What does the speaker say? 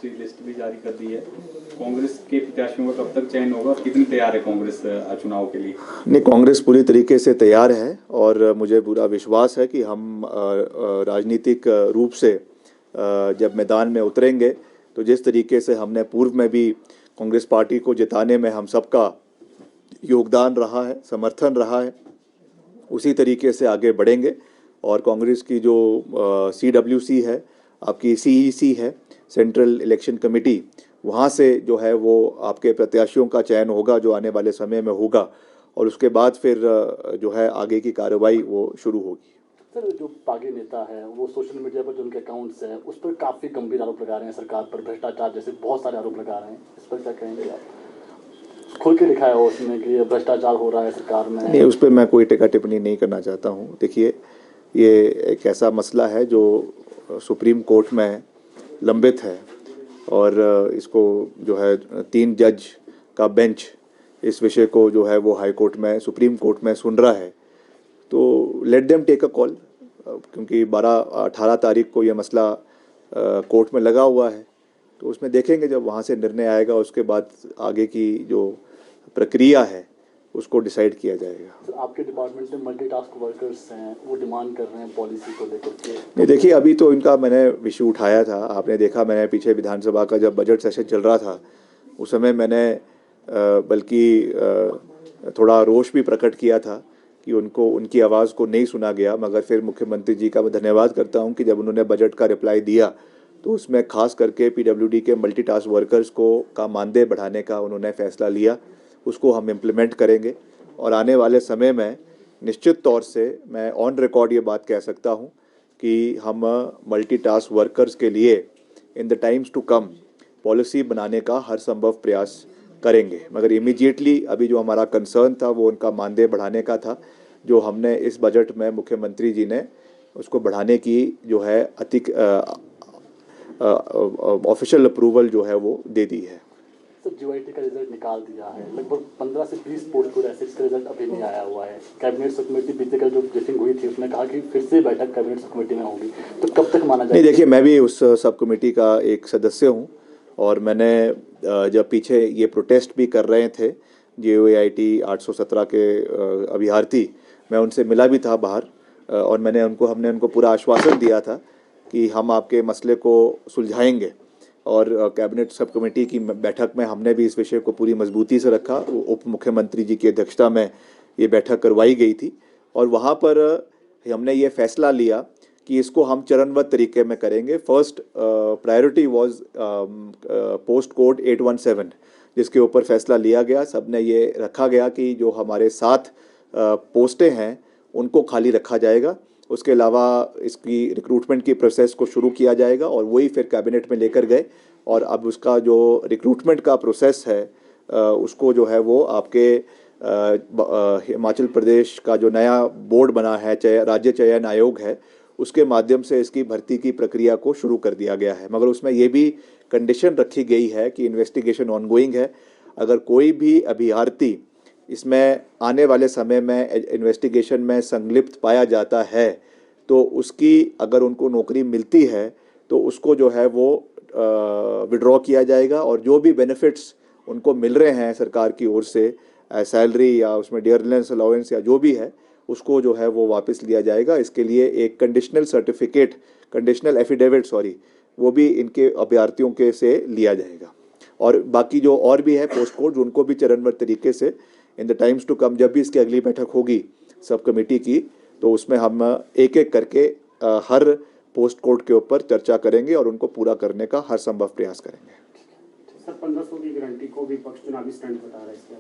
की लिस्ट भी जारी कर दी है। कांग्रेस के प्रत्याशियों का कब तक चयन होगा और कितनी तैयार है कांग्रेस चुनाव के लिए? नहीं, कांग्रेस पूरी तरीके से तैयार है और मुझे पूरा विश्वास है कि हम राजनीतिक रूप से जब मैदान में उतरेंगे तो जिस तरीके से हमने पूर्व में भी कांग्रेस पार्टी को जिताने में हम सबका योगदान रहा है, समर्थन रहा है, उसी तरीके से आगे बढ़ेंगे। और कांग्रेस की जो CWC है, आपकी CEC है, सेंट्रल इलेक्शन कमेटी, वहाँ से जो है वो आपके प्रत्याशियों का चयन होगा जो आने वाले समय में होगा और उसके बाद फिर जो है आगे की कार्रवाई वो शुरू होगी। सर, जो बागी नेता है वो सोशल मीडिया पर जो उनके अकाउंट्स हैं उस पर काफ़ी गंभीर आरोप लगा रहे हैं, सरकार पर भ्रष्टाचार जैसे बहुत सारे आरोप लगा रहे हैं, इस पर क्या कहेंगे आप? खोल के लिखा है उसमें कि भ्रष्टाचार हो रहा है सरकार में। नहीं, उस पर मैं कोई टिक्का टिप्पणी नहीं करना चाहता हूँ। देखिए, ये एक ऐसा मसला है जो सुप्रीम कोर्ट में लंबित है और इसको जो है 3 जज का बेंच इस विषय को जो है वो हाई कोर्ट में, सुप्रीम कोर्ट में सुन रहा है। तो let them take a call, क्योंकि 18 तारीख को ये मसला कोर्ट में लगा हुआ है, तो उसमें देखेंगे जब वहाँ से निर्णय आएगा उसके बाद आगे की जो प्रक्रिया है उसको डिसाइड किया जाएगा। सर, आपके डिपार्टमेंट में मल्टीटास्क वर्कर्स हैं, वो डिमांड कर रहे हैं पॉलिसी को लेकर के। नहीं, देखिए, अभी तो इनका मैंने विषय उठाया था, आपने देखा, मैंने पीछे विधानसभा का जब बजट सेशन चल रहा था उस समय मैंने बल्कि थोड़ा रोष भी प्रकट किया था कि उनकी आवाज़ को नहीं सुना गया। मगर फिर मुख्यमंत्री जी का मैं धन्यवाद करता हूं कि जब उन्होंने बजट का रिप्लाई दिया तो उसमें खास करके PWD के मल्टीटास्क वर्कर्स का मानदेय बढ़ाने का उन्होंने फैसला लिया। उसको हम इम्प्लीमेंट करेंगे और आने वाले समय में निश्चित तौर से मैं ऑन रिकॉर्ड ये बात कह सकता हूँ कि हम मल्टीटास्क वर्कर्स के लिए in the times to come policy बनाने का हर संभव प्रयास करेंगे। मगर इमीडिएटली अभी जो हमारा कंसर्न था वो उनका मानदेय बढ़ाने का था, जो हमने इस बजट में मुख्यमंत्री जी ने उसको बढ़ाने की जो है ऑफिशियल अप्रूवल जो है वो दे दी है। सर, GYT का रिजल्ट निकाल दिया है, लगभग 15 से 20 पोस्ट ऐसे इसका रिजल्ट अभी नहीं आया हुआ है। कैबिनेट सब कमेटी बीते कल जो ब्रीफिंग हुई थी उसमें कहा कि फिर से बैठक कैबिनेट सब कमेटी में होगी, तो कब तक माना जाए? नहीं, देखिए, मैं भी उस सब कमेटी का एक सदस्य हूँ और मैंने जब पीछे ये प्रोटेस्ट भी कर रहे थे JOAIT 817 के अभ्यर्थी, मैं उनसे मिला भी था बाहर और हमने उनको पूरा आश्वासन दिया था कि हम आपके मसले को सुलझाएंगे। और कैबिनेट सब कमेटी की बैठक में हमने भी इस विषय को पूरी मजबूती से रखा। उप मुख्यमंत्री जी की अध्यक्षता में ये बैठक करवाई गई थी और वहाँ पर हमने ये फैसला लिया कि इसको हम चरणबद्ध तरीके में करेंगे। First priority was post code 817, जिसके ऊपर फैसला लिया गया। सबने ये रखा गया कि जो हमारे 7 पोस्टें हैं उनको खाली रखा जाएगा। उसके अलावा इसकी रिक्रूटमेंट की प्रोसेस को शुरू किया जाएगा और वही फिर कैबिनेट में लेकर गए और अब उसका जो रिक्रूटमेंट का प्रोसेस है उसको जो है वो आपके हिमाचल प्रदेश का जो नया बोर्ड बना है, राज्य चयन आयोग है, उसके माध्यम से इसकी भर्ती की प्रक्रिया को शुरू कर दिया गया है। मगर उसमें ये भी कंडीशन रखी गई है कि इन्वेस्टिगेशन ऑनगोइंग है। अगर कोई भी अभ्यर्थी इसमें आने वाले समय में इन्वेस्टिगेशन में संलिप्त पाया जाता है तो उसकी अगर उनको नौकरी मिलती है तो उसको जो है वो विड्रॉ किया जाएगा और जो भी बेनिफिट्स उनको मिल रहे हैं सरकार की ओर से, सैलरी या उसमें डियरनेस अलाउंस या जो भी है, उसको जो है वो वापस लिया जाएगा। इसके लिए एक कंडीशनल एफिडेविट वो भी इनके अभ्यर्थियों के से लिया जाएगा। और बाकी जो और भी है पोस्ट कोड, उनको भी चरणबद्ध तरीके से in the times to come, जब भी इसकी अगली बैठक होगी सब कमेटी की, तो उसमें हम एक एक करके हर पोस्ट कोड के ऊपर चर्चा करेंगे और उनको पूरा करने का हर संभव प्रयास करेंगे। सर, 1500 की गारंटी को विपक्ष चुनावी स्टंट बता रहा है इसका